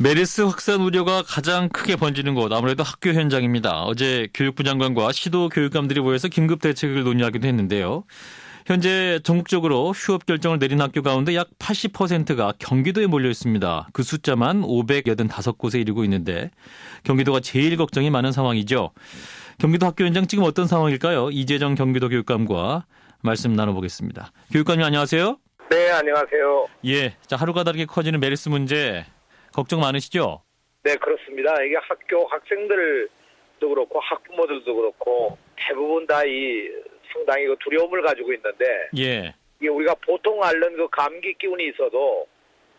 메르스 확산 우려가 가장 크게 번지는 곳, 아무래도 학교 현장입니다. 어제 교육부 장관과 시도 교육감들이 모여서 긴급 대책을 논의하기도 했는데요. 현재 전국적으로 휴업 결정을 내린 학교 가운데 약 80%가 경기도에 몰려 있습니다. 그 숫자만 585곳에 이르고 있는데 경기도가 제일 걱정이 많은 상황이죠. 경기도 학교 현장 지금 어떤 상황일까요? 이재정 경기도 교육감과 말씀 나눠보겠습니다. 교육감님 안녕하세요. 네, 안녕하세요. 예, 자 하루가 다르게 커지는 메르스 문제 걱정 많으시죠? 네, 그렇습니다. 이게 학교 학생들도 그렇고 학부모들도 그렇고 대부분 다 상당히 두려움을 가지고 있는데, 예, 이게 우리가 보통 앓는 감기 기운이 있어도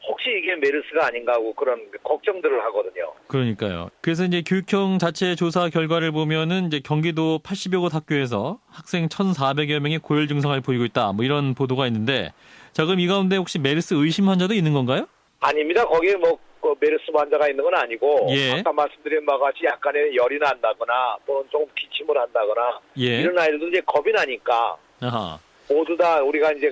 혹시 이게 메르스가 아닌가 하고 그런 걱정들을 하거든요. 그러니까요. 그래서 이제 교육청 자체 조사 결과를 보면은 이제 경기도 80여 곳 학교에서 학생 1,400여 명이 고열 증상을 보이고 있다. 뭐 이런 보도가 있는데, 자 그럼 이 가운데 혹시 메르스 의심 환자도 있는 건가요? 아닙니다. 거기에 메르스 환자가 있는 건 아니고, 예. 아까 말씀드린 바와 같이 약간의 열이 난다거나 또는 조금 기침을 한다거나, 예. 이런 아이들도 이제 겁이 나니까 아하. 모두 다 우리가 이제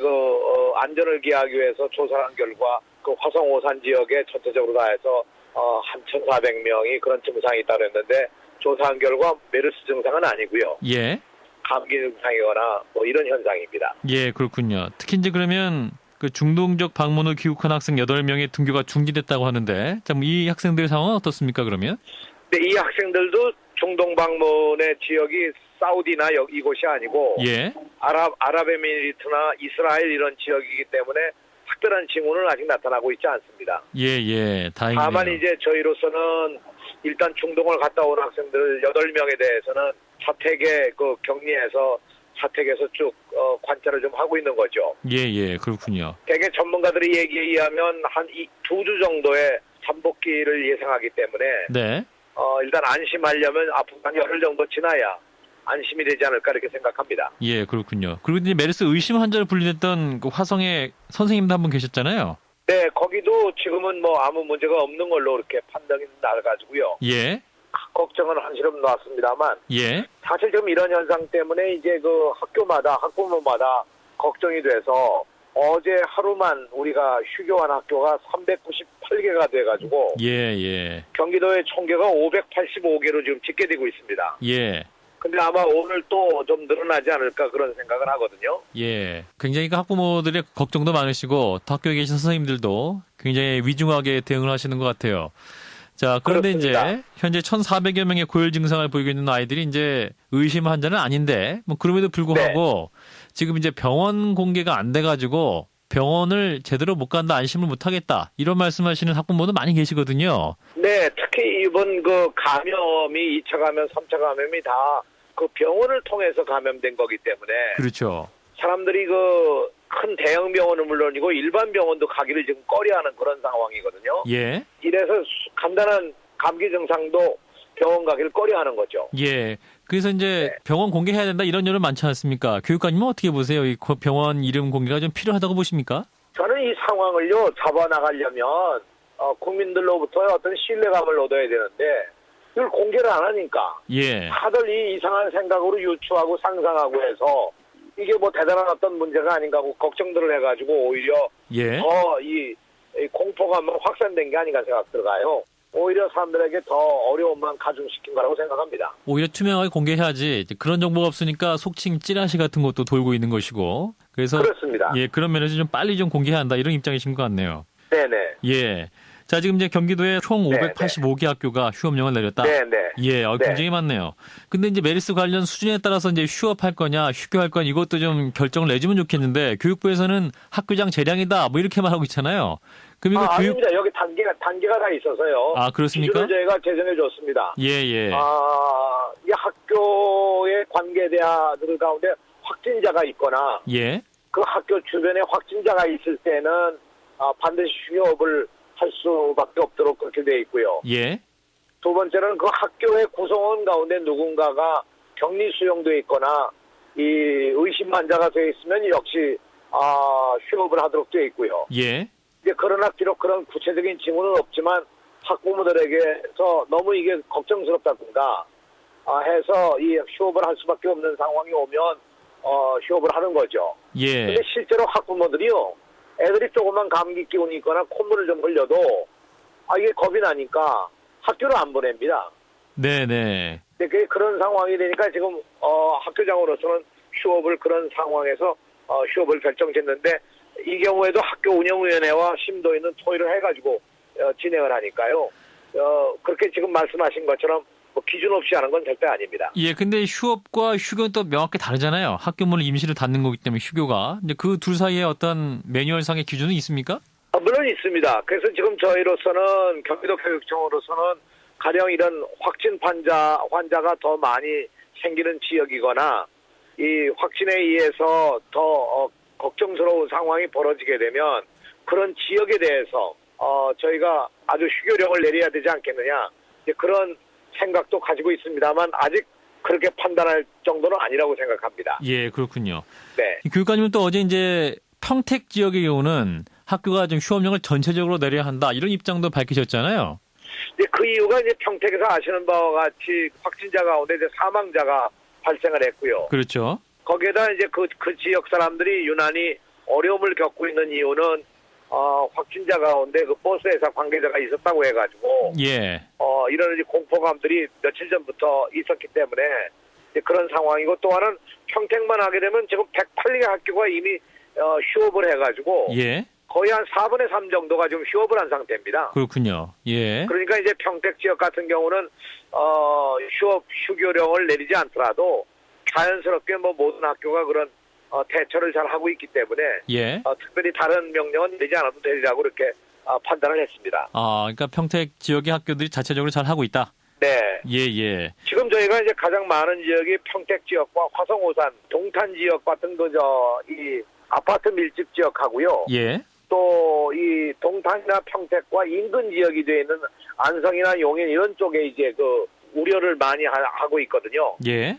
안전을 기하기 위해서 조사한 결과 화성 오산 지역에 전체적으로 다 해서 한 1,400명이 그런 증상이 있다고 했는데, 조사한 결과 메르스 증상은 아니고요. 예. 감기 증상이거나 이런 현상입니다. 예, 그렇군요. 특히 이제 그러면 그 중동적 방문을 귀국한 학생 8명의 등교가 중지됐다고 하는데, 참 이 학생들의 상황은 어떻습니까, 그러면? 네, 이 학생들도 중동 방문의 지역이 사우디나 이곳이 아니고, 예. 아랍에미리트나 이스라엘 이런 지역이기 때문에 특별한 징후는 아직 나타나고 있지 않습니다. 예, 다행이네요. 다만 이제 저희로서는 일단 중동을 갔다 온 학생들 8명에 대해서는 격리해서 사택에서 쭉 관찰을 좀 하고 있는 거죠. 예, 그렇군요. 대개 전문가들의 얘기에 의하면 한 2주 정도의 잠복기를 예상하기 때문에, 네. 일단 안심하려면 앞으로 한 열흘 정도 지나야 안심이 되지 않을까 이렇게 생각합니다. 예, 그렇군요. 그리고 이제 메르스 의심 환자로 분류됐던 그 화성에 선생님도 한 분 계셨잖아요. 네, 거기도 지금은 아무 문제가 없는 걸로 이렇게 판단이 나가지고요. 예. 걱정은 한시름 나왔습니다만, 예. 사실 지금 이런 현상 때문에 이제 학부모마다 걱정이 돼서 어제 하루만 우리가 휴교한 학교가 398개가 돼가지고, 예. 경기도의 총계가 585개로 지금 집계되고 있습니다. 예. 근데 아마 오늘 또 좀 늘어나지 않을까 그런 생각을 하거든요. 예. 굉장히 학부모들의 걱정도 많으시고, 또 학교에 계신 선생님들도 굉장히 위중하게 대응을 하시는 것 같아요. 자, 그런데 그렇습니다. 이제 현재 1,400여 명의 고열 증상을 보이고 있는 아이들이 이제 의심 환자는 아닌데, 그럼에도 불구하고 지금 이제 병원 공개가 안 돼가지고 병원을 제대로 못 간다, 안심을 못 하겠다, 이런 말씀하시는 학부모도 많이 계시거든요. 네, 특히 이번 감염이 2차 감염, 3차 감염이 다 병원을 통해서 감염된 거기 때문에. 그렇죠. 사람들이 큰 대형 병원은 물론이고 일반 병원도 가기를 지금 꺼려하는 그런 상황이거든요. 예. 이래서 간단한 감기 증상도 병원 가기를 꺼려하는 거죠. 예. 그래서 이제 병원 공개해야 된다 이런 여론 많지 않습니까? 교육관님은 어떻게 보세요? 이 병원 이름 공개가 좀 필요하다고 보십니까? 저는 이 상황을요 잡아나가려면 국민들로부터의 어떤 신뢰감을 얻어야 되는데 이걸 공개를 안 하니까 예. 다들 이 이상한 생각으로 유추하고 상상하고 해서 이게 대단한 어떤 문제가 아닌가 하고 걱정들을 해가지고 오히려 예. 더 이 공포가 확산된 게 아닌가 생각 들어가요. 오히려 사람들에게 더 어려움만 가중시킨 거라고 생각합니다. 오히려 투명하게 공개해야지. 그런 정보가 없으니까 속칭 찌라시 같은 것도 돌고 있는 것이고. 그래서 그렇습니다. 예, 그런 면에서 좀 빨리 좀 공개해야 한다 이런 입장이신 것 같네요. 네네. 예. 자, 지금 이제 경기도에 총 585개 학교가 휴업령을 내렸다. 네네. 예, 굉장히 많네요. 근데 이제 메르스 관련 수준에 따라서 이제 휴업할 거냐, 휴교할 거냐 이것도 좀 결정을 내주면 좋겠는데 교육부에서는 학교장 재량이다 뭐 이렇게 말하고 있잖아요. 그럼 이거 아닙니다. 여기 단계가 다 있어서요. 아, 그렇습니까? 기준을 저희가 제정해 줬습니다. 예. 이 학교의 관계대학들 가운데 확진자가 있거나 예. 그 학교 주변에 확진자가 있을 때는 반드시 휴업을 할 수밖에 없도록 그렇게 돼 있고요. 예. 두 번째는 그 학교의 구성원 가운데 누군가가 격리 수용돼 있거나 이 의심 환자가 돼 있으면 역시 휴업을 하도록 돼 있고요. 예. 이제 그러나 비록 그런 구체적인 징후는 없지만 학부모들에게서 너무 이게 걱정스럽다든가 해서 이 휴업을 할 수밖에 없는 상황이 오면 휴업을 하는 거죠. 예. 근데 실제로 학부모들이요, 애들이 조금만 감기 기운이 있거나 콧물을 좀 흘려도 이게 겁이 나니까 학교를 안 보냅니다. 네네. 근데 그런 상황이 되니까 지금 학교장으로서는 휴업을 그런 상황에서 휴업을 결정짓는데 이 경우에도 학교 운영위원회와 심도 있는 토의를 해가지고 진행을 하니까요. 그렇게 지금 말씀하신 것처럼 뭐 기준 없이 하는 건 절대 아닙니다. 예, 근데 휴업과 휴교는 또 명확히 다르잖아요. 학교 문을 임시로 닫는 거기 때문에 휴교가. 근데 그 둘 사이에 어떤 매뉴얼상의 기준은 있습니까? 물론 있습니다. 그래서 지금 저희로서는 경기도 교육청으로서는 가령 이런 확진 환자가 더 많이 생기는 지역이거나 이 확진에 의해서 더 걱정스러운 상황이 벌어지게 되면 그런 지역에 대해서 저희가 아주 휴교령을 내려야 되지 않겠느냐 그런 생각도 가지고 있습니다만 아직 그렇게 판단할 정도는 아니라고 생각합니다. 예, 그렇군요. 네. 교육감님은 또 어제 이제 평택 지역의 경우는 학교가 좀 휴업령을 전체적으로 내려야 한다 이런 입장도 밝히셨잖아요. 그 이유가 이제 평택에서 아시는 바와 같이 확진자 가운데 이제 사망자가 발생을 했고요. 그렇죠. 거기에다 이제 그 지역 사람들이 유난히 어려움을 겪고 있는 이유는 확진자 가운데 그 버스 회사 관계자가 있었다고 해가지고 예. 이런 이제 공포감들이 며칠 전부터 있었기 때문에 이제 그런 상황이고 또 하나는 평택만 하게 되면 지금 108개 학교가 이미 휴업을 해가지고 예. 거의 한 4분의 3 정도가 지금 휴업을 한 상태입니다. 그렇군요. 예. 그러니까 이제 평택 지역 같은 경우는 휴교령을 내리지 않더라도 자연스럽게 뭐 모든 학교가 그런 대처를 잘 하고 있기 때문에 예. 특별히 다른 명령은 내지 않아도 되리라고 이렇게 판단을 했습니다. 그러니까 평택 지역의 학교들이 자체적으로 잘 하고 있다. 네. 예, 예. 지금 저희가 이제 가장 많은 지역이 평택 지역과 화성, 오산, 동탄 지역 같은 이 아파트 밀집 지역하고요. 예. 또 이 동탄이나 평택과 인근 지역이 되어 있는 안성이나 용인 이런 쪽에 이제 그 우려를 많이 하고 있거든요. 예.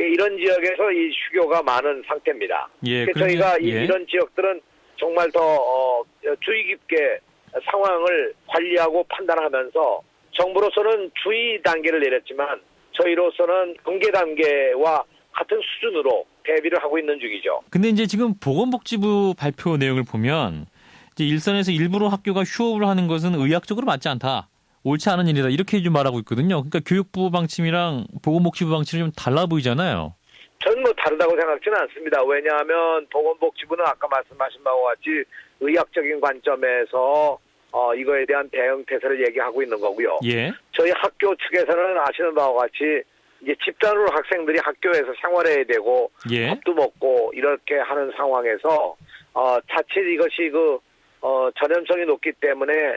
이런 지역에서 이 휴교가 많은 상태입니다. 예. 저희가 예. 이런 지역들은 정말 더 주의 깊게 상황을 관리하고 판단하면서 정부로서는 주의 단계를 내렸지만 저희로서는 경계 단계와 같은 수준으로 대비를 하고 있는 중이죠. 근데 이제 지금 보건복지부 발표 내용을 보면 이제 일선에서 일부러 학교가 휴업을 하는 것은 의학적으로 맞지 않다. 옳지 않은 일이다. 이렇게 좀 말하고 있거든요. 그러니까 교육부 방침이랑 보건복지부 방침이 좀 달라 보이잖아요. 저는 뭐 다르다고 생각지는 않습니다. 왜냐하면 보건복지부는 아까 말씀하신 바와 같이 의학적인 관점에서 이거에 대한 대응 태세를 얘기하고 있는 거고요. 예. 저희 학교 측에서는 아시는 바와 같이 이제 집단으로 학생들이 학교에서 생활해야 되고 예. 밥도 먹고 이렇게 하는 상황에서 자칫 이것이 전염성이 높기 때문에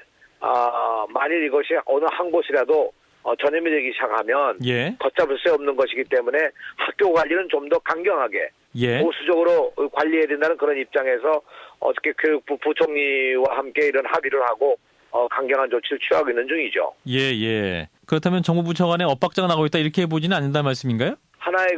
만일 이것이 어느 한 곳이라도 전염이 되기 시작하면 예. 걷잡을 수 없는 것이기 때문에 학교 관리는 좀 더 강경하게 예. 보수적으로 관리해야 된다는 그런 입장에서 어저께 교육부 부총리와 함께 이런 합의를 하고 강경한 조치를 취하고 있는 중이죠. 예, 예. 그렇다면 정부 부처 간에 엇박자가 나고 있다 이렇게 보지는 않는다는 말씀인가요? 하나의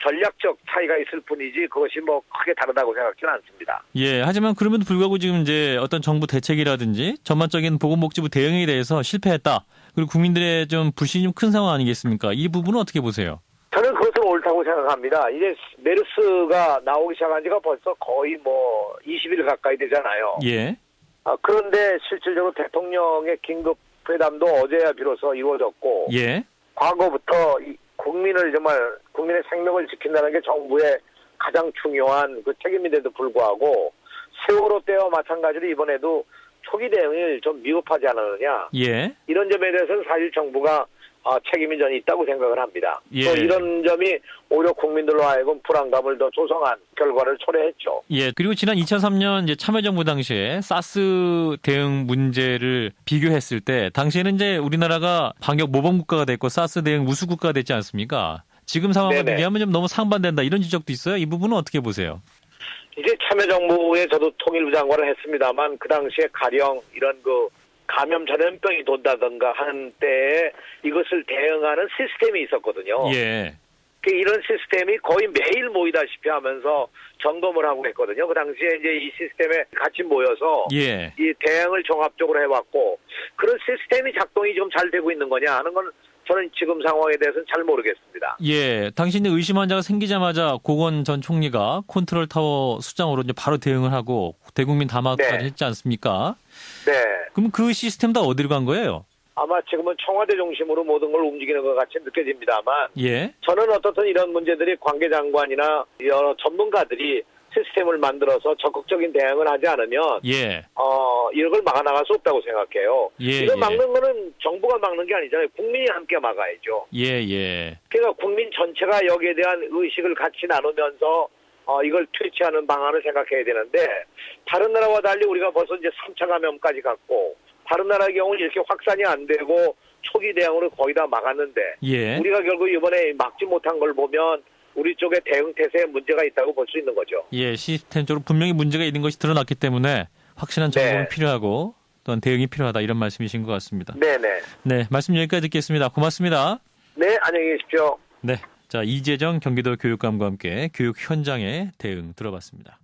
전략적 차이가 있을 뿐이지 그것이 뭐 크게 다르다고 생각지는 않습니다. 예. 하지만 그럼에도 불구하고 지금 이제 어떤 정부 대책이라든지 전반적인 보건복지부 대응에 대해서 실패했다. 그리고 국민들의 좀 불신이 좀 큰 상황 아니겠습니까? 이 부분은 어떻게 보세요? 저는 그것은 옳다고 생각합니다. 이제 메르스가 나오기 시작한 지가 벌써 거의 20일 가까이 되잖아요. 예. 그런데 실질적으로 대통령의 긴급 회담도 어제야 비로소 이루어졌고 예. 과거부터 국민의 생명을 지킨다는 게 정부의 가장 중요한 그 책임인데도 불구하고 세월호 때와 마찬가지로 이번에도 초기 대응을 좀 미흡하지 않았느냐. 예. 이런 점에 대해서는 사실 정부가 책임이 저는 있다고 생각을 합니다. 예. 또 이런 점이 오히려 국민들로 하여금 불안감을 더 조성한 결과를 초래했죠. 예. 그리고 지난 2003년 이제 참여정부 당시에 사스 대응 문제를 비교했을 때 당시에는 이제 우리나라가 방역 모범 국가가 됐고 사스 대응 우수 국가가 됐지 않습니까? 지금 상황과 비교하면 좀 너무 상반된다 이런 지적도 있어요. 이 부분은 어떻게 보세요? 이제 참여정부에 저도 통일부 장관을 했습니다만 그 당시에 가령 이런 감염 전염병이 돈다든가 하는 때에 이것을 대응하는 시스템이 있었거든요. 예. 이런 시스템이 거의 매일 모이다시피 하면서 점검을 하고 했거든요. 그 당시에 이제 이 시스템에 같이 모여서 예. 이 대응을 종합적으로 해왔고 그런 시스템이 작동이 좀 잘 되고 있는 거냐 하는 건 저는 지금 상황에 대해서는 잘 모르겠습니다. 예. 당신의 의심 환자가 생기자마자 고건 전 총리가 컨트롤 타워 수장으로 이제 바로 대응을 하고 대국민 담화까지 했지 않습니까? 네. 그럼 그 시스템 다 어디로 간 거예요? 아마 지금은 청와대 중심으로 모든 걸 움직이는 것 같이 느껴집니다만 예. 저는 어떻든 이런 문제들이 관계장관이나 여러 전문가들이 시스템을 만들어서 적극적인 대응을 하지 않으면 예. 이런 걸 막아나갈 수 없다고 생각해요. 예, 이걸 예. 막는 거는 정부가 막는 게 아니잖아요. 국민이 함께 막아야죠. 예, 예. 그러니까 국민 전체가 여기에 대한 의식을 같이 나누면서 이걸 퇴치하는 방안을 생각해야 되는데 다른 나라와 달리 우리가 벌써 이제 3차 감염까지 갔고 다른 나라의 경우는 이렇게 확산이 안 되고 초기 대응으로 거의 다 막았는데 예. 우리가 결국 이번에 막지 못한 걸 보면 우리 쪽의 대응 태세에 문제가 있다고 볼 수 있는 거죠. 예, 시스템적으로 분명히 문제가 있는 것이 드러났기 때문에 확실한 정보는 네. 필요하고 또한 대응이 필요하다 이런 말씀이신 것 같습니다. 네네. 네, 말씀 여기까지 듣겠습니다. 고맙습니다. 네, 안녕히 계십시오. 네, 자 이재정 경기도 교육감과 함께 교육 현장의 대응 들어봤습니다.